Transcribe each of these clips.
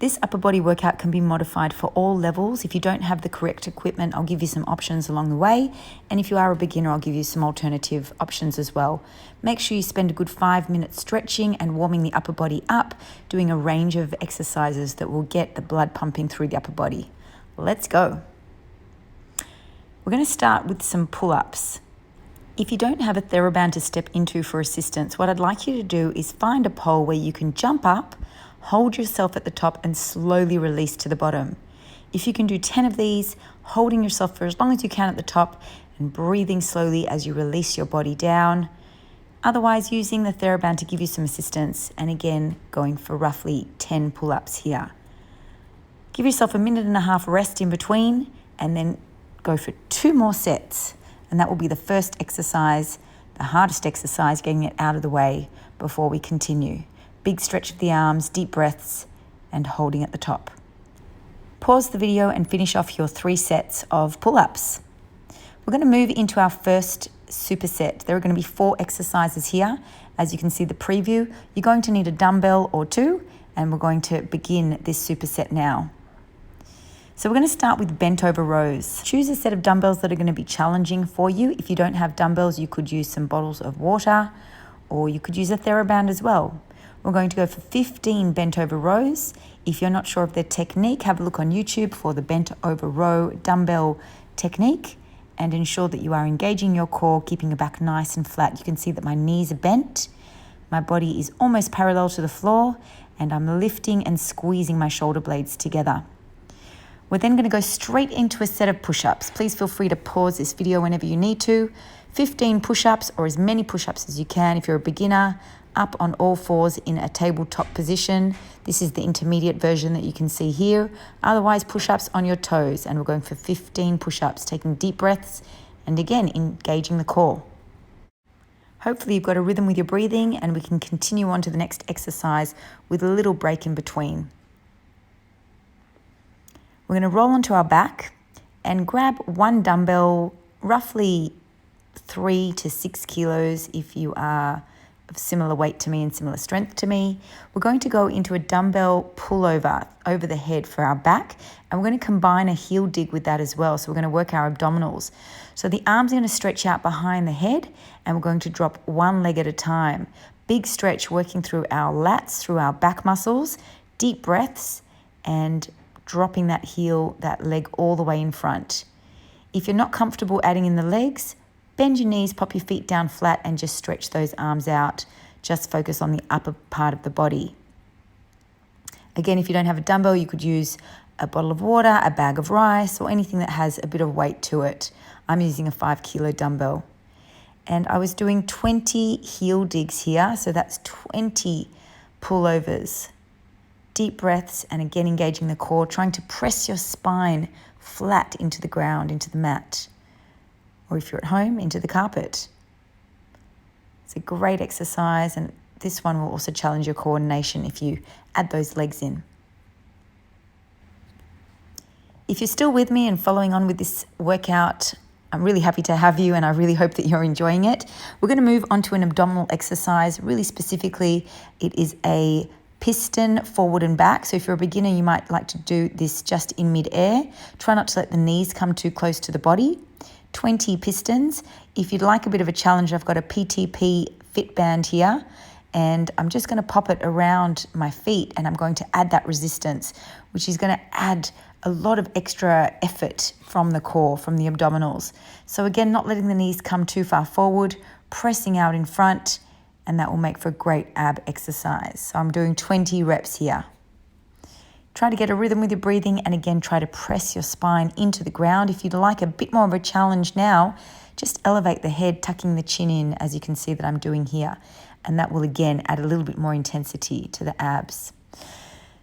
This upper body workout can be modified for all levels. If you don't have the correct equipment, I'll give you some options along the way. And if you are a beginner, I'll give you some alternative options as well. Make sure you spend a good 5 minutes stretching and warming the upper body up, doing a range of exercises that will get the blood pumping through the upper body. Let's go. We're going to start with some pull-ups. If you don't have a TheraBand to step into for assistance, what I'd like you to do is find a pole where you can jump up, hold yourself at the top and slowly release to the bottom. If you can do 10 of these, holding yourself for as long as you can at the top and breathing slowly as you release your body down. Otherwise, using the TheraBand to give you some assistance, and again, going for roughly 10 pull-ups here. Give yourself a 1.5 minute rest in between and then go for 2 more sets. And that will be the first exercise, the hardest exercise, getting it out of the way before we continue. Big stretch of the arms, deep breaths, and holding at the top. Pause the video and finish off your 3 sets of pull-ups. We're going to move into our first superset. There are going to be 4 exercises here. As you can see the preview, you're going to need a dumbbell or 2, and we're going to begin this superset now. So we're going to start with bent over rows. Choose a set of dumbbells that are going to be challenging for you. If you don't have dumbbells, you could use some bottles of water, or you could use a TheraBand as well. We're going to go for 15 bent over rows. If you're not sure of the technique, have a look on YouTube for the bent over row dumbbell technique and ensure that you are engaging your core, keeping your back nice and flat. You can see that my knees are bent, my body is almost parallel to the floor, and I'm lifting and squeezing my shoulder blades together. We're then going to go straight into a set of push-ups. Please feel free to pause this video whenever you need to. 15 push-ups or as many push-ups as you can. If you're a beginner, up on all fours in a tabletop position. This is the intermediate version that you can see here. Otherwise, push-ups on your toes. And we're going for 15 push-ups, taking deep breaths and again, engaging the core. Hopefully you've got a rhythm with your breathing and we can continue on to the next exercise with a little break in between. We're going to roll onto our back and grab one dumbbell, roughly 3 to 6 kilos if you are of similar weight to me and similar strength to me. We're going to go into a dumbbell pullover over the head for our back, and we're going to combine a heel dig with that as well. So we're going to work our abdominals. So the arms are going to stretch out behind the head, and we're going to drop one leg at a time. Big stretch working through our lats, through our back muscles, deep breaths, and dropping that heel, that leg all the way in front. If you're not comfortable adding in the legs, bend your knees, pop your feet down flat and just stretch those arms out. Just focus on the upper part of the body. Again, if you don't have a dumbbell, you could use a bottle of water, a bag of rice, or anything that has a bit of weight to it. I'm using a 5 kilo dumbbell. And I was doing 20 heel digs here, so that's 20 pullovers. Deep breaths and again engaging the core, trying to press your spine flat into the ground, into the mat. Or if you're at home, into the carpet. It's a great exercise, and this one will also challenge your coordination if you add those legs in. If you're still with me and following on with this workout, I'm really happy to have you and I really hope that you're enjoying it. We're going to move on to an abdominal exercise. Really specifically, it is a piston forward and back. So if you're a beginner, you might like to do this just in mid-air. Try not to let the knees come too close to the body. 20 pistons. If you'd like a bit of a challenge, I've got a PTP fit band here, and I'm just going to pop it around my feet, and I'm going to add that resistance, which is going to add a lot of extra effort from the core, from the abdominals. So again, not letting the knees come too far forward, pressing out in front, and that will make for a great ab exercise. So I'm doing 20 reps here. Try to get a rhythm with your breathing, and again, try to press your spine into the ground. If you'd like a bit more of a challenge now, just elevate the head, tucking the chin in, as you can see that I'm doing here. And that will again add a little bit more intensity to the abs.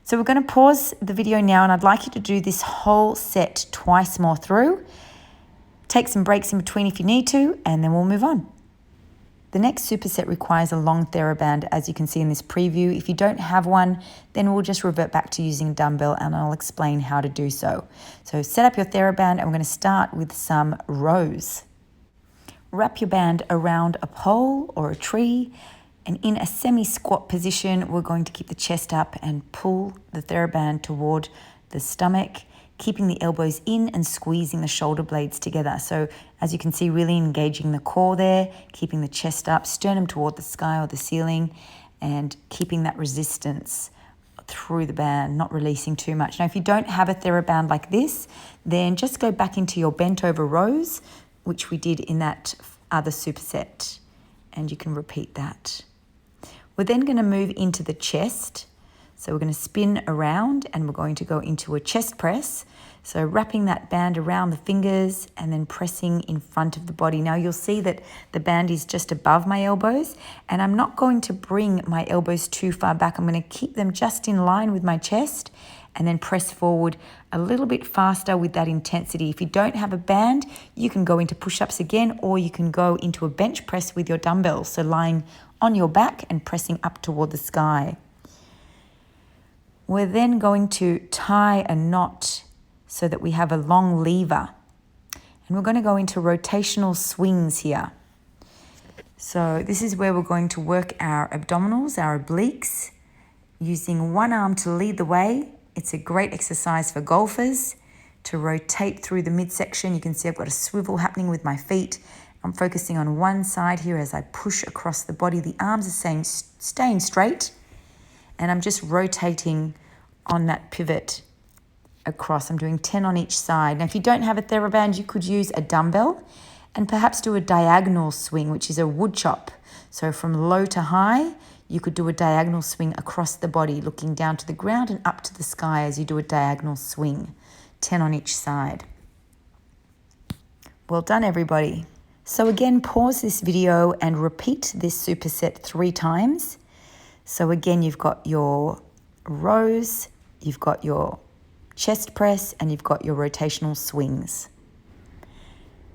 So we're going to pause the video now, and I'd like you to do this whole set twice more through. Take some breaks in between if you need to, and then we'll move on. The next superset requires a long TheraBand, as you can see in this preview. If you don't have one, then we'll just revert back to using a dumbbell, and I'll explain how to do so. So set up your TheraBand, and we're going to start with some rows. Wrap your band around a pole or a tree. And in a semi-squat position, we're going to keep the chest up and pull the TheraBand toward the stomach, keeping the elbows in and squeezing the shoulder blades together. So as you can see, really engaging the core there, keeping the chest up, sternum toward the sky or the ceiling, and keeping that resistance through the band, not releasing too much. Now, if you don't have a TheraBand like this, then just go back into your bent over rows, which we did in that other superset, and you can repeat that. We're then going to move into the chest. So we're going to spin around and we're going to go into a chest press. So wrapping that band around the fingers and then pressing in front of the body. Now you'll see that the band is just above my elbows, and I'm not going to bring my elbows too far back. I'm going to keep them just in line with my chest and then press forward a little bit faster with that intensity. If you don't have a band, you can go into push-ups again, or you can go into a bench press with your dumbbells. So lying on your back and pressing up toward the sky. We're then going to tie a knot so that we have a long lever. And we're going to go into rotational swings here. So this is where we're going to work our abdominals, our obliques, using one arm to lead the way. It's a great exercise for golfers to rotate through the midsection. You can see I've got a swivel happening with my feet. I'm focusing on one side here as I push across the body. The arms are staying straight, and I'm just rotating on that pivot across. I'm doing 10 on each side. Now, if you don't have a TheraBand, you could use a dumbbell and perhaps do a diagonal swing, which is a woodchop. So from low to high, you could do a diagonal swing across the body, looking down to the ground and up to the sky as you do a diagonal swing, 10 on each side. Well done, everybody. So again, pause this video and repeat this superset 3 times. So again, you've got your rows, you've got your chest press, and you've got your rotational swings.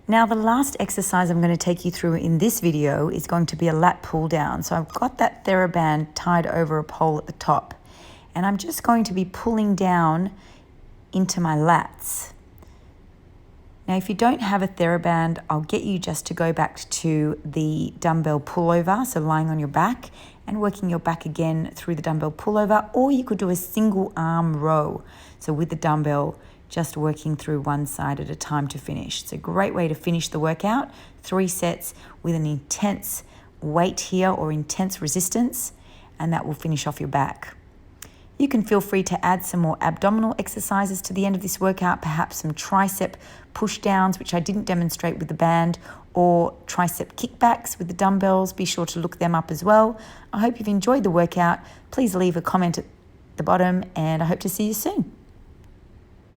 Now, the last exercise I'm going to take you through in this video is going to be a lat pull down. So I've got that TheraBand tied over a pole at the top, and I'm just going to be pulling down into my lats. Now, if you don't have a TheraBand, I'll get you just to go back to the dumbbell pullover, so lying on your back and working your back again through the dumbbell pullover, or you could do a single arm row. So with the dumbbell, just working through one side at a time to finish. It's a great way to finish the workout, 3 sets with an intense weight here or intense resistance, and that will finish off your back. You can feel free to add some more abdominal exercises to the end of this workout, perhaps some tricep push downs, which I didn't demonstrate with the band, or tricep kickbacks with the dumbbells. Be sure to look them up as well. I hope you've enjoyed the workout. Please leave a comment at the bottom, and I hope to see you soon.